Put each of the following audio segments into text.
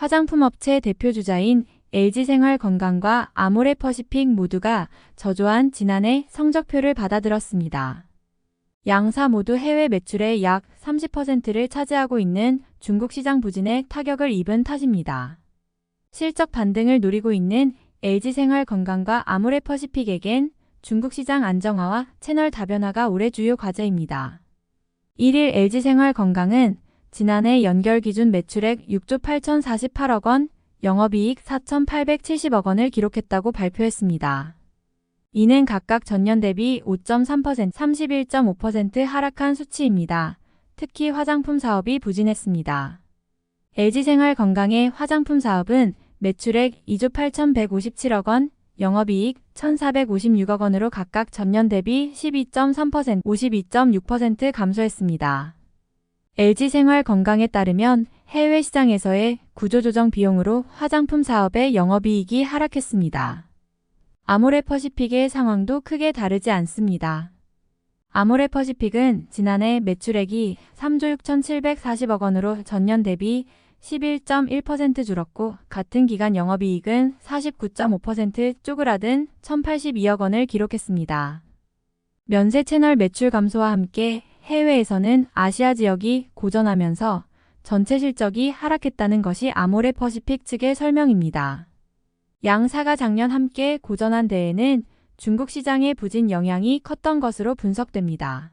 화장품 업체 대표주자인 LG생활건강과 아모레퍼시픽 모두가 저조한 지난해 성적표를 받아들었습니다. 양사 모두 해외 매출의 약 30%를 차지하고 있는 중국 시장 부진에 타격을 입은 탓입니다. 실적 반등을 노리고 있는 LG생활건강과 아모레퍼시픽에겐 중국 시장 안정화와 채널 다변화가 올해 주요 과제입니다. 1일 LG생활건강은 지난해 연결 기준 매출액 6조 8,048억 원, 영업이익 4,870억 원을 기록했다고 발표했습니다. 이는 각각 전년 대비 5.3%, 31.5% 하락한 수치입니다. 특히 화장품 사업이 부진했습니다. LG생활건강의 화장품 사업은 매출액 2조 8,157억 원, 영업이익 1,456억 원으로 각각 전년 대비 12.3%, 52.6% 감소했습니다. LG생활건강에 따르면 해외 시장에서의 구조조정 비용으로 화장품 사업의 영업이익이 하락했습니다. 아모레퍼시픽의 상황도 크게 다르지 않습니다. 아모레퍼시픽은 지난해 매출액이 3조 6,740억 원으로 전년 대비 11.1% 줄었고 같은 기간 영업이익은 49.5% 쪼그라든 1,082억 원을 기록했습니다. 면세 채널 매출 감소와 함께 해외에서는 아시아 지역이 고전하면서 전체 실적이 하락했다는 것이 아모레퍼시픽 측의 설명입니다. 양사가 작년 함께 고전한 데에는 중국 시장의 부진 영향이 컸던 것으로 분석됩니다.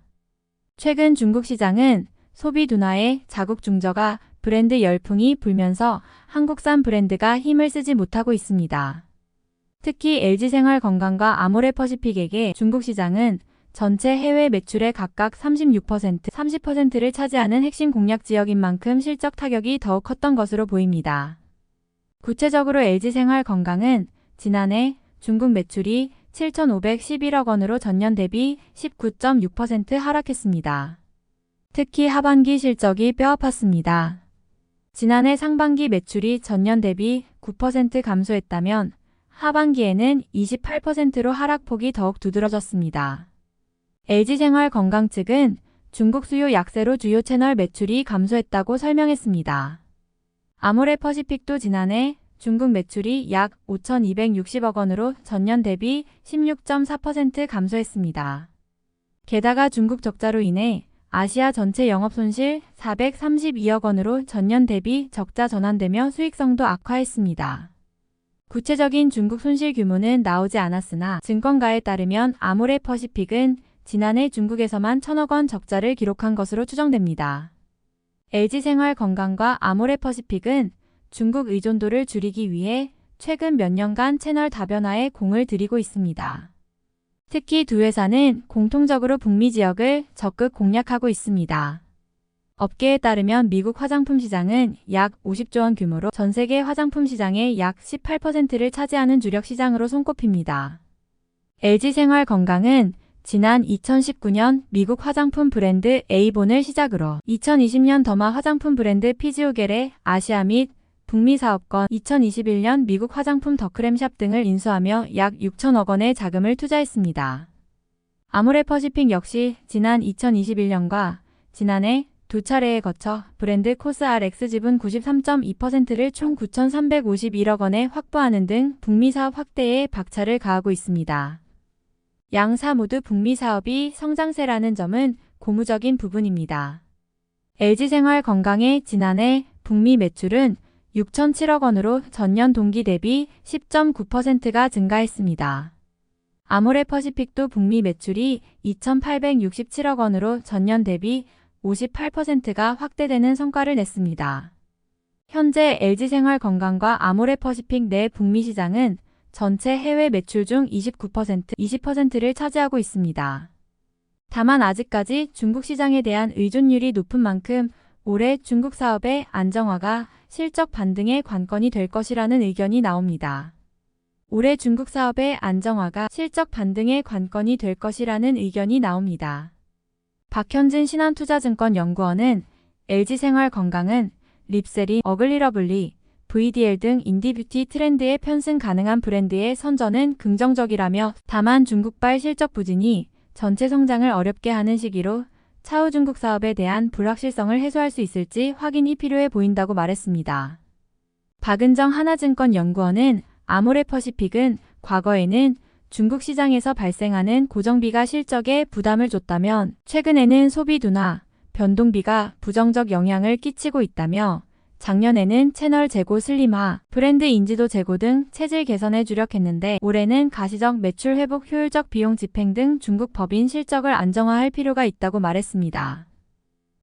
최근 중국 시장은 소비 둔화에 자국 중저가 브랜드 열풍이 불면서 한국산 브랜드가 힘을 쓰지 못하고 있습니다. 특히 LG생활건강과 아모레퍼시픽에게 중국 시장은 전체 해외 매출의 각각 36%, 30%를 차지하는 핵심 공략 지역인 만큼 실적 타격이 더욱 컸던 것으로 보입니다. 구체적으로 LG생활건강은 지난해 중국 매출이 7,511억 원으로 전년 대비 19.6% 하락했습니다. 특히 하반기 실적이 뼈아팠습니다. 지난해 상반기 매출이 전년 대비 9% 감소했다면 하반기에는 28%로 하락폭이 더욱 두드러졌습니다. LG생활건강 측은 중국 수요 약세로 주요 채널 매출이 감소했다고 설명했습니다. 아모레퍼시픽도 지난해 중국 매출이 약 5,260억 원으로 전년 대비 16.4% 감소했습니다. 게다가 중국 적자로 인해 아시아 전체 영업손실 432억 원으로 전년 대비 적자 전환되며 수익성도 악화했습니다. 구체적인 중국 손실 규모는 나오지 않았으나 증권가에 따르면 아모레퍼시픽은 지난해 중국에서만 1,000억 원 적자를 기록한 것으로 추정됩니다. LG생활건강과 아모레퍼시픽은 중국 의존도를 줄이기 위해 최근 몇 년간 채널 다변화에 공을 들이고 있습니다. 특히 두 회사는 공통적으로 북미 지역을 적극 공략하고 있습니다. 업계에 따르면 미국 화장품 시장은 약 50조 원 규모로 전 세계 화장품 시장의 약 18%를 차지하는 주력 시장으로 손꼽힙니다. LG생활건강은 지난 2019년 미국 화장품 브랜드 에이본을 시작으로 2020년 더마 화장품 브랜드 피지오겔의 아시아 및 북미 사업권, 2021년 미국 화장품 더크램샵 등을 인수하며 약 6천억 원의 자금을 투자했습니다. 아모레퍼시픽 역시 지난 2021년과 지난해 두 차례에 거쳐 브랜드 코스RX 지분 93.2%를 총 9,351억 원에 확보하는 등 북미 사업 확대에 박차를 가하고 있습니다. 양사 모두 북미 사업이 성장세라는 점은 고무적인 부분입니다. LG생활건강의 지난해 북미 매출은 6,007억 원으로 전년 동기 대비 10.9%가 증가했습니다. 아모레퍼시픽도 북미 매출이 2,867억 원으로 전년 대비 58%가 확대되는 성과를 냈습니다. 현재 LG생활건강과 아모레퍼시픽 내 북미 시장은 전체 해외 매출 중 29%, 20%를 차지하고 있습니다. 다만 아직까지 중국 시장에 대한 의존율이 높은 만큼 올해 중국 사업의 안정화가 실적 반등의 관건이 될 것이라는 의견이 나옵니다. 올해 중국 사업의 안정화가 실적 반등의 관건이 될 것이라는 의견이 나옵니다. 박현진 신한투자증권 연구원은 LG생활건강은 립세리, 어글리러블리, VDL 등 인디뷰티 트렌드에 편승 가능한 브랜드의 선전은 긍정적이라며 다만 중국발 실적 부진이 전체 성장을 어렵게 하는 시기로 차후 중국 사업에 대한 불확실성을 해소할 수 있을지 확인이 필요해 보인다고 말했습니다. 박은정 하나증권 연구원은 아모레퍼시픽은 과거에는 중국 시장에서 발생하는 고정비가 실적에 부담을 줬다면 최근에는 소비 둔화, 변동비가 부정적 영향을 끼치고 있다며 작년에는 채널 재고 슬림화, 브랜드 인지도 제고 등 체질 개선에 주력했는데 올해는 가시적 매출 회복 효율적 비용 집행 등 중국 법인 실적을 안정화할 필요가 있다고 말했습니다.